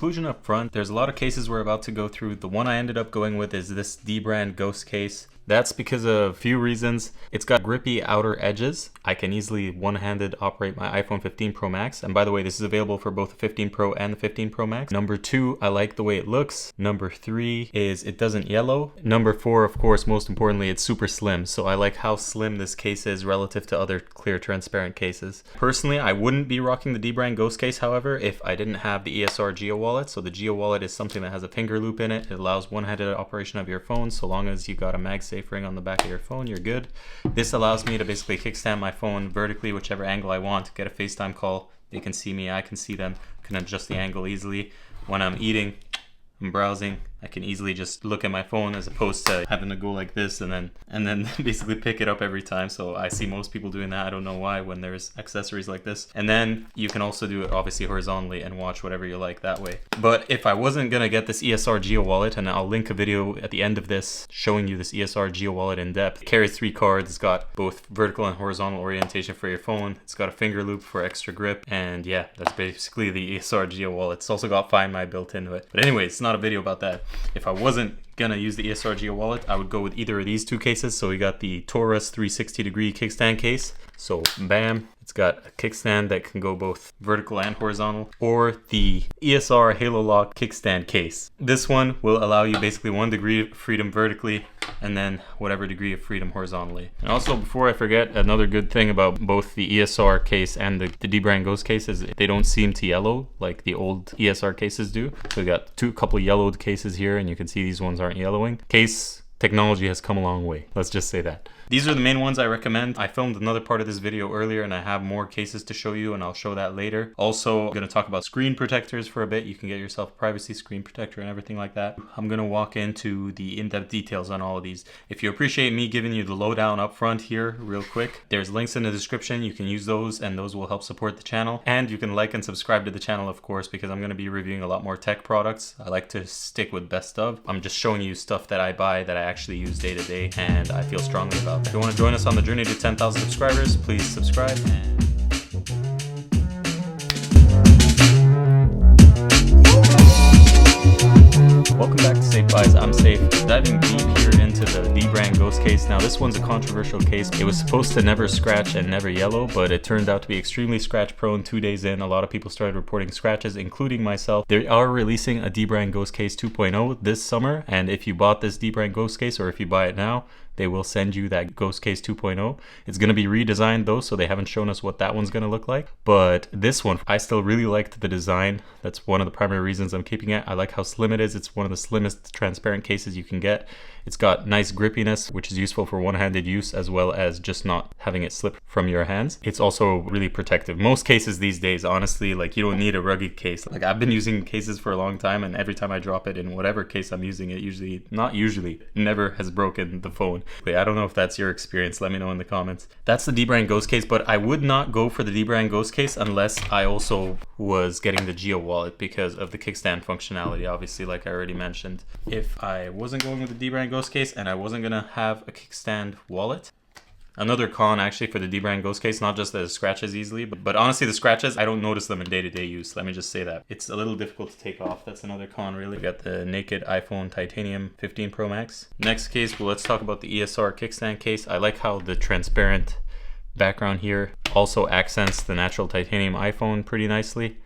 conclusion up front, there's a lot of cases we're about to go through. The one I ended up going with is this Dbrand Ghost case. That's because of a few reasons. It's got grippy outer edges. I can easily one-handed operate my iPhone 15 Pro Max. And by the way, this is available for both the 15 Pro and the 15 Pro Max. Number 2, I like the way it looks. Number 3 is it doesn't yellow. Number 4, of course, most importantly, it's super slim. So I like how slim this case is relative to other clear transparent cases. Personally, I wouldn't be rocking the Dbrand Ghost case, however, if I didn't have the ESR Geo Wallet. So the Geo Wallet is something that has a finger loop in it. It allows one-handed operation of your phone. So long as you got a MagSafe ring on the back of your phone, you're good. This allows me to basically kickstand my phone vertically, whichever angle I want, get a FaceTime call. They can see me, I can see them, can adjust the angle easily. When I'm eating, I'm browsing, I can easily just look at my phone as opposed to having to go like this and then basically pick it up every time. So I see most people doing that. I don't know why when there's accessories like this. And then you can also do it obviously horizontally and watch whatever you like that way. But if I wasn't gonna get this ESR Geo Wallet, and I'll link a video at the end of this showing you this ESR Geo Wallet in depth. It carries 3 cards. It's got both vertical and horizontal orientation for your phone. It's got a finger loop for extra grip. And yeah, that's basically the ESR Geo Wallet. It's also got Find My built into it. But anyway, it's not a video about that. If I wasn't gonna use the ESR Geo Wallet, I would go with either of these 2 cases. So we got the Torras 360-degree kickstand case. So bam, it's got a kickstand that can go both vertical and horizontal, or the ESR Halo Lock kickstand case. This one will allow you basically 1 degree of freedom vertically and then whatever degree of freedom horizontally. And also, before I forget, another good thing about both the ESR case and the Dbrand Ghost case is they don't seem to yellow like the old ESR cases do. So we got a couple yellowed cases here, and you can see these ones aren't yellowing. Case technology has come a long way, let's just say that. These are the main ones I recommend. I filmed another part of this video earlier and I have more cases to show you, and I'll show that later. Also, I'm going to talk about screen protectors for a bit. You can get yourself a privacy screen protector and everything like that. I'm going to walk into the in-depth details on all of these. If you appreciate me giving you the lowdown up front here real quick, there's links in the description. You can use those and those will help support the channel. And you can like and subscribe to the channel, of course, because I'm going to be reviewing a lot more tech products. I like to stick with best of. I'm just showing you stuff that I buy that I actually use day to day and I feel strongly about. If you want to join us on the journey to 10,000 subscribers, please subscribe. Welcome back to seifbuys. I'm Saif. Diving deep here into the Dbrand Ghost case. Now this one's a controversial case. It was supposed to never scratch and never yellow, but it turned out to be extremely scratch prone. 2 days in, a lot of people started reporting scratches, including myself. They are releasing a Dbrand Ghost case 2.0 this summer, and if you bought this Dbrand Ghost case, or if you buy it now, they will send you that Ghost Case 2.0. It's going to be redesigned though, so they haven't shown us what that one's going to look like. But this one, I still really liked the design. That's one of the primary reasons I'm keeping it. I like how slim it is. It's one of the slimmest transparent cases you can get. It's got nice grippiness, which is useful for one-handed use as well as just not having it slip from your hands. It's also really protective. Most cases these days, honestly, like you don't need a rugged case. Like I've been using cases for a long time, and every time I drop it in whatever case I'm using, it never has broken the phone. I don't know if that's your experience. Let me know in the comments. That's the Dbrand Ghost case, but I would not go for the Dbrand Ghost case unless I also was getting the Geo Wallet because of the kickstand functionality, obviously, like I already mentioned. If I wasn't going with the Dbrand Ghost case and I wasn't gonna have a kickstand wallet, another con actually for the Dbrand Ghost case, not just that it scratches easily, but honestly the scratches, I don't notice them in day-to-day use. Let me just say that. It's a little difficult to take off. That's another con really. We got the naked iPhone Titanium 15 Pro Max. Next case, well, let's talk about the ESR KickStand Case. I like how the transparent background here also accents the natural titanium iPhone pretty nicely,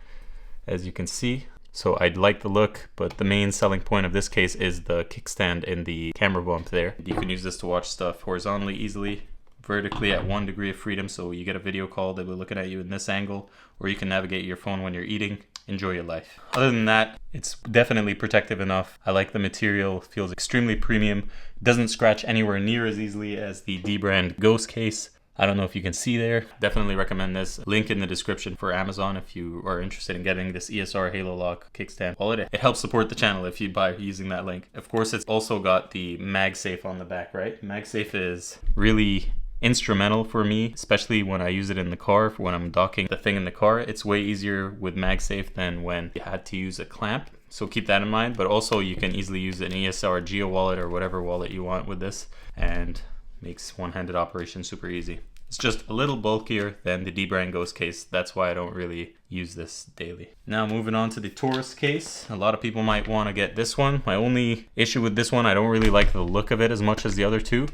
as you can see. So I like the look, but the main selling point of this case is the kickstand in the camera bump there. You can use this to watch stuff horizontally easily, vertically at 1 degree of freedom, so you get a video call, they'll be looking at you in this angle, or you can navigate your phone when you're eating. Enjoy your life. Other than that, it's definitely protective enough. I like the material, feels extremely premium, doesn't scratch anywhere near as easily as the Dbrand Ghost case. I don't know if you can see there. Definitely recommend this. Link in the description for Amazon if you are interested in getting this ESR Halo Lock kickstand wallet. It helps support the channel if you buy using that link. Of course, it's also got the MagSafe on the back, right? MagSafe is really instrumental for me, especially when I use it in the car, for when I'm docking the thing in the car. It's way easier with MagSafe than when you had to use a clamp. So keep that in mind, but also you can easily use an ESR Geo Wallet or whatever wallet you want with this. And makes one-handed operation super easy. It's just a little bulkier than the Dbrand Ghost case. That's why I don't really use this daily. Now moving on to the Torras case. A lot of people might want to get this one. My only issue with this one, I don't really like the look of it as much as the other two.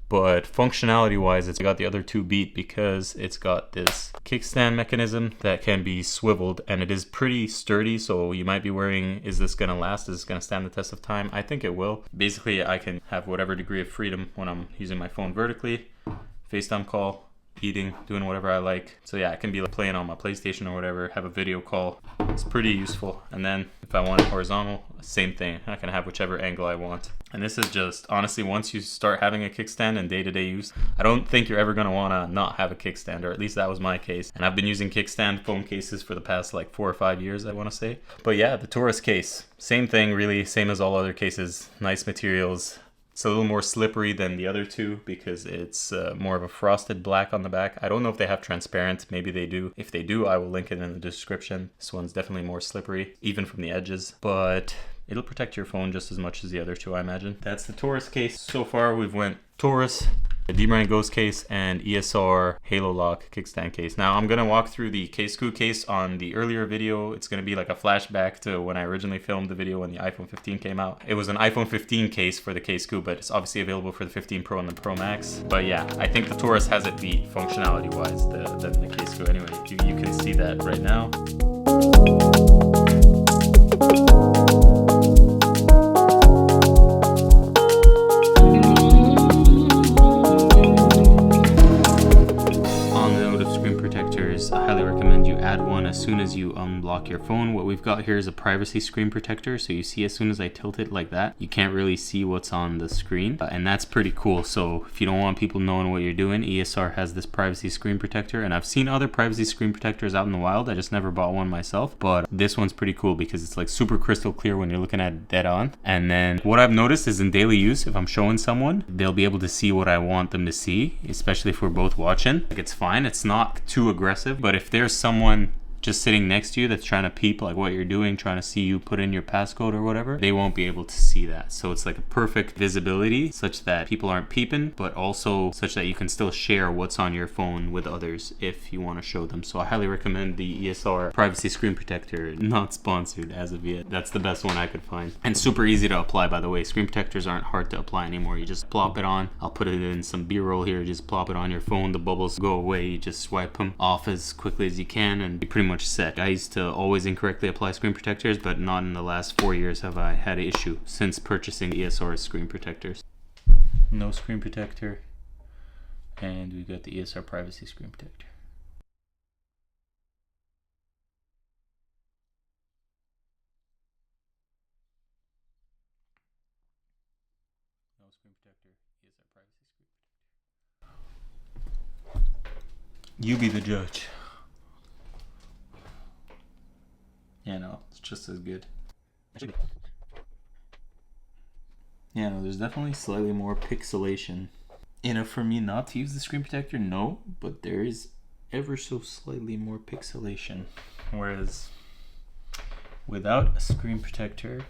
But functionality wise, it's got the other two beat because it's got this kickstand mechanism that can be swiveled, and it is pretty sturdy. So you might be worrying, is this gonna last? Is this gonna stand the test of time? I think it will. Basically, I can have whatever degree of freedom when I'm using my phone vertically, FaceTime call, eating, doing whatever I like. So yeah, I can be like playing on my PlayStation or whatever, have a video call. It's pretty useful. And then if I want it horizontal, same thing. I can have whichever angle I want. And this is just, honestly, once you start having a kickstand in day-to-day use, I don't think you're ever gonna wanna not have a kickstand, or at least that was my case. And I've been using kickstand phone cases for the past like 4 or 5 years, I wanna say. But yeah, the Torras case, same thing really, same as all other cases, nice materials. It's a little more slippery than the other two because it's more of a frosted black on the back. I don't know if they have transparent, maybe they do. If they do, I will link it in the description. This one's definitely more slippery, even from the edges, but it'll protect your phone just as much as the other two, I imagine. That's the Torras case. So far we've went Torras, the Dbrand Ghost case, and ESR Halo Lock kickstand case. Now I'm gonna walk through the Casekoo case on the earlier video. It's gonna be like a flashback to when I originally filmed the video when the iPhone 15 came out. It was an iPhone 15 case for the Casekoo, but it's obviously available for the 15 Pro and the Pro Max. But yeah, I think the Torras has it beat functionality wise than the Casekoo. Anyway, you can see that right now. I highly recommend you add one as soon as you unlock your phone. What we've got here is a privacy screen protector. So you see, as soon as I tilt it like that, you can't really see what's on the screen. And that's pretty cool. So if you don't want people knowing what you're doing, ESR has this privacy screen protector. And I've seen other privacy screen protectors out in the wild. I just never bought one myself. But this one's pretty cool because it's like super crystal clear when you're looking at it dead on. And then what I've noticed is in daily use, if I'm showing someone, they'll be able to see what I want them to see, especially if we're both watching. Like, it's fine. It's not too aggressive. But if there's someone just sitting next to you that's trying to peep like what you're doing, trying to see you put in your passcode or whatever, they won't be able to see that. So it's like a perfect visibility such that people aren't peeping, but also such that you can still share what's on your phone with others if you want to show them. So I highly recommend the ESR privacy screen protector. Not sponsored as of yet. That's the best one I could find. And super easy to apply, by the way. Screen protectors aren't hard to apply anymore. You just plop it on. I'll put it in some B-roll here. Just plop it on your phone. The bubbles go away. You just swipe them off as quickly as you can and you pretty much set. I used to always incorrectly apply screen protectors, but not in the last 4 years have I had an issue since purchasing ESR screen protectors. No screen protector, and we got the ESR privacy screen protector. No screen protector, ESR privacy screen protector. You be the judge. Yeah, no, it's just as good. Yeah, no, there's definitely slightly more pixelation. You know, for me not to use the screen protector, no, but there is ever so slightly more pixelation. Whereas without a screen protector,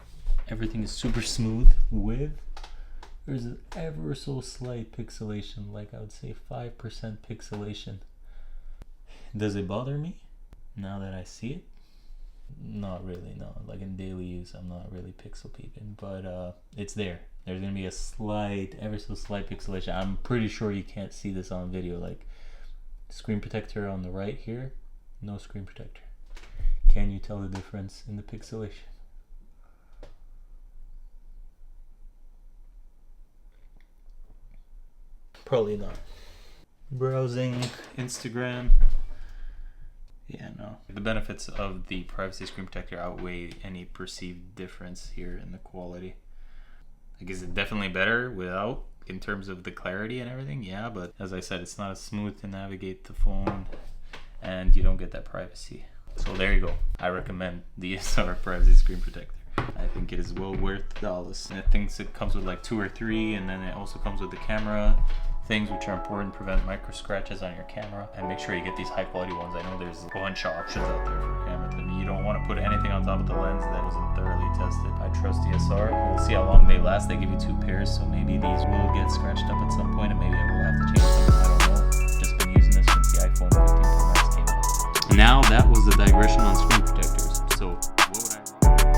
everything is super smooth. With, there's an ever so slight pixelation, like I would say 5% pixelation. Does it bother me now that I see it? Not really, no. Like in daily use, I'm not really pixel peeping, but it's there. There's gonna be a slight, ever so slight pixelation. I'm pretty sure you can't see this on video. Like, screen protector on the right here, no screen protector. Can you tell the difference in the pixelation? Probably not. Browsing Instagram. Yeah, no. The benefits of the privacy screen protector outweigh any perceived difference here in the quality. Like, is it definitely better without, in terms of the clarity and everything? Yeah, but as I said, it's not as smooth to navigate the phone and you don't get that privacy. So there you go. I recommend the ESR privacy screen protector. I think it is well worth the dollars. I think it comes with like 2 or 3, and then it also comes with the camera things which are important: prevent micro scratches on your camera, and make sure you get these high quality ones. I know there's a bunch of options out there for cameras, and you don't want to put anything on top of the lens that wasn't thoroughly tested. I trust ESR. We'll see how long they last. They give you 2 pairs, so maybe these will get scratched up at some point, and maybe I will have to change them. I don't know. Just been using this since the iPhone 15 Pro Max came out. Now that was a digression on screen protectors. So what would I rock?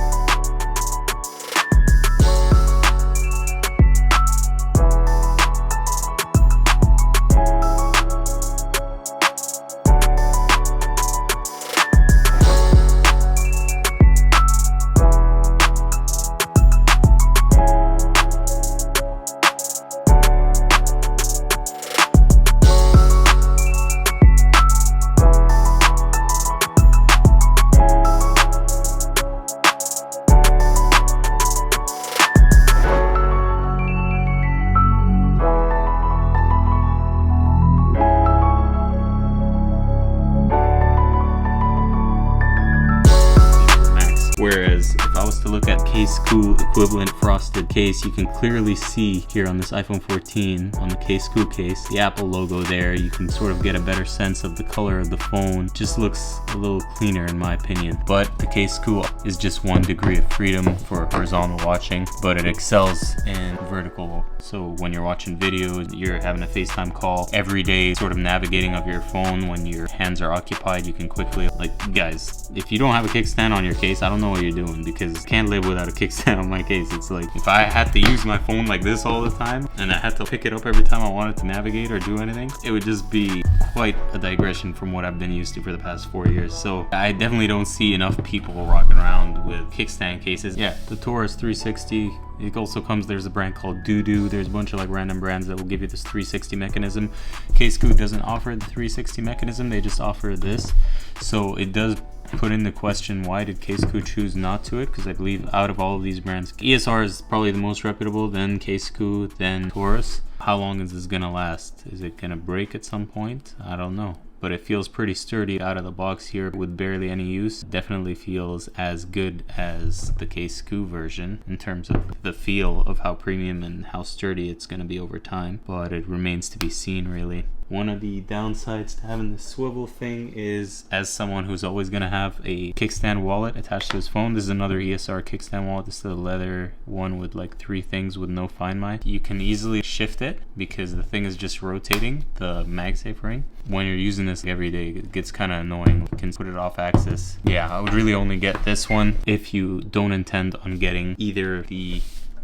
Whereas if I was to look at Casekoo equivalent frosted case, you can clearly see here on this iPhone 14 on the Casekoo case, the Apple logo there. You can sort of get a better sense of the color of the phone. Just looks a little cleaner in my opinion. But the Casekoo is just 1 degree of freedom for horizontal watching, but it excels in vertical. So when you're watching videos, you're having a FaceTime call, everyday sort of navigating of your phone when your hands are occupied, you can quickly, like, guys, if you don't have a kickstand on your case, I don't know what you're doing, because I can't live without a kickstand on my case. It's like if I had to use my phone like this all the time and I had to pick it up every time I wanted to navigate or do anything, it would just be quite a digression from what I've been used to for the past 4 years. So I definitely don't see enough people rocking around with kickstand cases. Yeah, the Torras 360. It also comes, there's a brand called Doo. There's a bunch of like random brands that will give you this 360 mechanism. Casekoo doesn't offer the 360 mechanism, they just offer this. So it does put in the question, why did Casekoo choose not to it? Because I believe out of all of these brands, ESR is probably the most reputable, then Casekoo, then Torras. How long is this gonna last? Is it gonna break at some point? I don't know. But it feels pretty sturdy out of the box here with barely any use. Definitely feels as good as the Casekoo version in terms of the feel of how premium and how sturdy it's going to be over time, but it remains to be seen really. One of the downsides to having this swivel thing is, as someone who's always going to have a kickstand wallet attached to his phone, this is another ESR kickstand wallet. This is a leather one with like 3 things with no Find My. You can easily shift it because the thing is just rotating, the MagSafe ring. When you're using this every day, it gets kind of annoying. You can put it off axis. Yeah, I would really only get this one if you don't intend on getting either the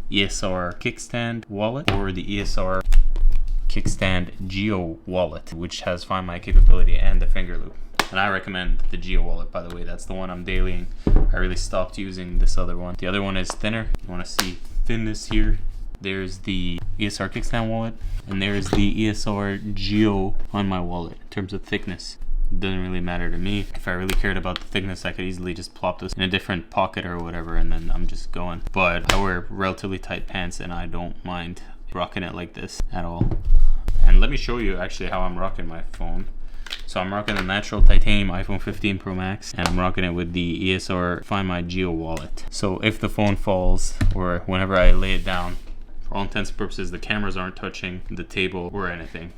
ESR kickstand wallet or the ESR KickStand Geo Wallet, which has Find My capability and the finger loop. And I recommend the Geo Wallet, by the way. That's the one I'm dailying. I really stopped using this other one. The other one is thinner. You want to see thinness here. There's the ESR kickstand wallet, and there's the ESR Geo on my wallet in terms of thickness. It doesn't really matter to me. If I really cared about the thickness, I could easily just plop this in a different pocket or whatever, and then I'm just going. But I wear relatively tight pants, and I don't mind rocking it like this at all. And let me show you actually how I'm rocking my phone. So I'm rocking the natural titanium iPhone 15 Pro Max, and I'm rocking it with the ESR Find My Geo Wallet. So if the phone falls, or whenever I lay it down, for all intents and purposes, the cameras aren't touching the table or anything.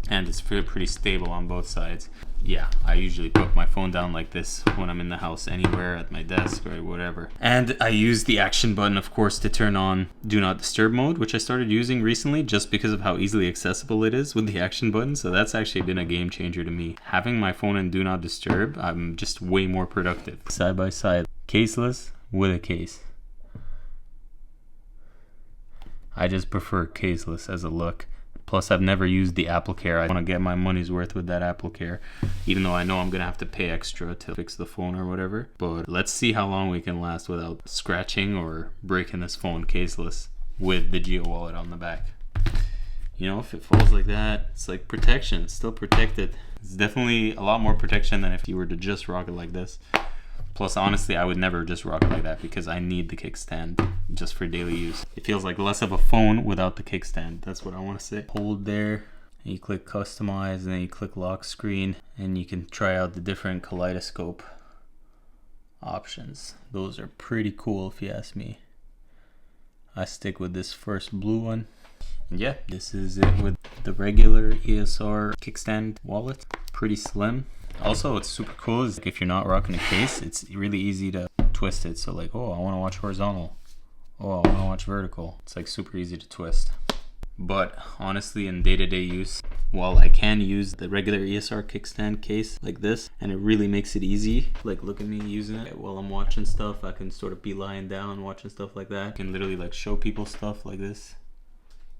And it's pretty stable on both sides. Yeah, I usually put my phone down like this when I'm in the house, anywhere, at my desk or whatever. And I use the action button, of course, to turn on Do Not Disturb mode, which I started using recently just because of how easily accessible it is with the action button. So that's actually been a game changer to me. Having my phone in Do Not Disturb, I'm just way more productive. Side by side, caseless with a case. I just prefer caseless as a look. Plus, I've never used the AppleCare. I want to get my money's worth with that AppleCare, even though I know I'm going to have to pay extra to fix the phone or whatever. But let's see how long we can last without scratching or breaking this phone caseless with the Geo Wallet on the back. You know, if it falls like that, it's like protection. It's still protected. It's definitely a lot more protection than if you were to just rock it like this. Plus, honestly, I would never just rock it like that because I need the kickstand just for daily use. It feels like less of a phone without the kickstand. That's what I want to say. Hold there, and you click customize, and then you click lock screen, and you can try out the different Kaleidoscope options. Those are pretty cool if you ask me. I stick with this first blue one. yeah, this is it with the regular ESR kickstand wallet. Pretty slim. Also, what's super cool is if you're not rocking a case, it's really easy to twist it. So like, oh, I want to watch horizontal. Oh, I want to watch vertical. It's like super easy to twist. But honestly, in day-to-day use, while I can use the regular ESR kickstand case like this, and it really makes it easy, like look at me using it while I'm watching stuff. I can sort of be lying down watching stuff like that. I can literally like show people stuff like this.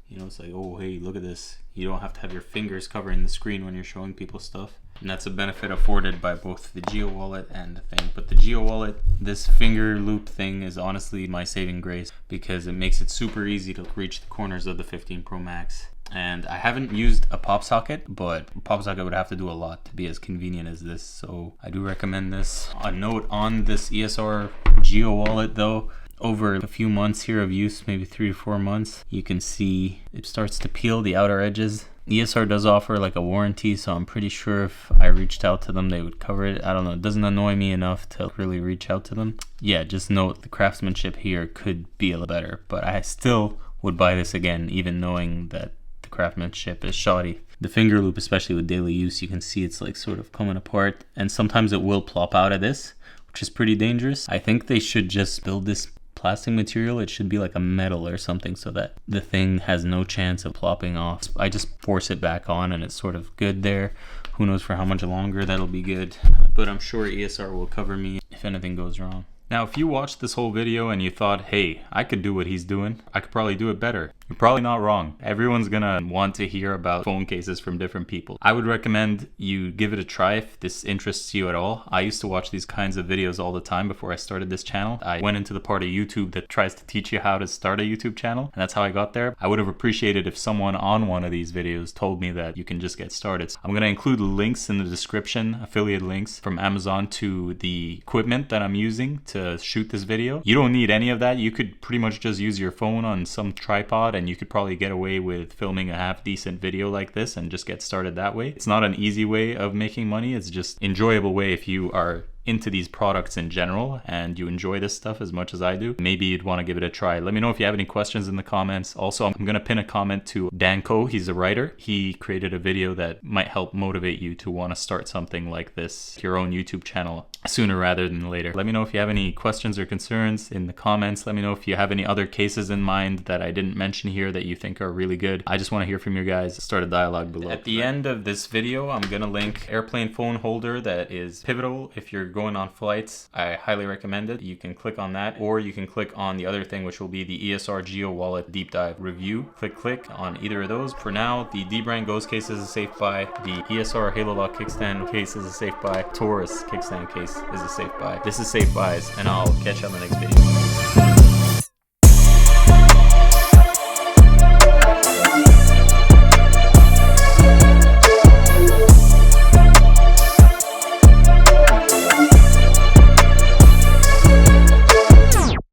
You know, it's like, oh, hey, look at this. You don't have to have your fingers covering the screen when you're showing people stuff. And that's a benefit afforded by both the Geo Wallet and the thing. But the Geo Wallet, this finger loop thing is honestly my saving grace because it makes it super easy to reach the corners of the 15 Pro Max. And I haven't used a pop socket, but a pop socket would have to do a lot to be as convenient as this. So I do recommend this. A note on this ESR Geo Wallet though, over a few months here of use, maybe 3 to 4 months, you can see it starts to peel the outer edges. ESR does offer like a warranty, so I'm pretty sure if I reached out to them, they would cover it. I don't know, it doesn't annoy me enough to really reach out to them. Yeah, just note the craftsmanship here could be a little better, but I still would buy this again, even knowing that the craftsmanship is shoddy. The finger loop, especially with daily use, you can see it's like sort of coming apart, and sometimes it will plop out of this, which is pretty dangerous. I think they should just build this plastic material. It should be like a metal or something so that the thing has no chance of plopping off. I just force it back on and it's sort of good there. Who knows for how much longer that'll be good, but I'm sure ESR will cover me if anything goes wrong. Now, if you watched this whole video and you thought, hey, I could do what he's doing, I could probably do it better, you're probably not wrong. Everyone's gonna want to hear about phone cases from different people. I would recommend you give it a try if this interests you at all. I used to watch these kinds of videos all the time before I started this channel. I went into the part of YouTube that tries to teach you how to start a YouTube channel, and that's how I got there. I would have appreciated if someone on one of these videos told me that you can just get started. So I'm gonna include links in the description, affiliate links from Amazon to the equipment that I'm using to shoot this video. You don't need any of that. You could pretty much just use your phone on some tripod and you could probably get away with filming a half decent video like this and just get started that way. It's not an easy way of making money. It's just an enjoyable way if you are into these products in general and you enjoy this stuff as much as I do. Maybe you'd want to give it a try. Let me know if you have any questions in the comments. Also, I'm going to pin a comment to Danko. He's a writer. He created a video that might help motivate you to want to start something like this, your own YouTube channel, sooner rather than later. Let me know if you have any questions or concerns in the comments. Let me know if you have any other cases in mind that I didn't mention here that you think are really good. I just want to hear from you guys. Start a dialogue below. At the end of this video, I'm going to link airplane phone holder that is pivotal if you're going on flights. I highly recommend it. You can click on that, or you can click on the other thing, which will be the ESR Geo Wallet deep dive review. Click on either of those. For now, the Dbrand Ghost case is a safe buy. The ESR Halo Lock kickstand case is a safe buy. Torras kickstand case is a safe buy. This is safe buys, and I'll catch you on the next video.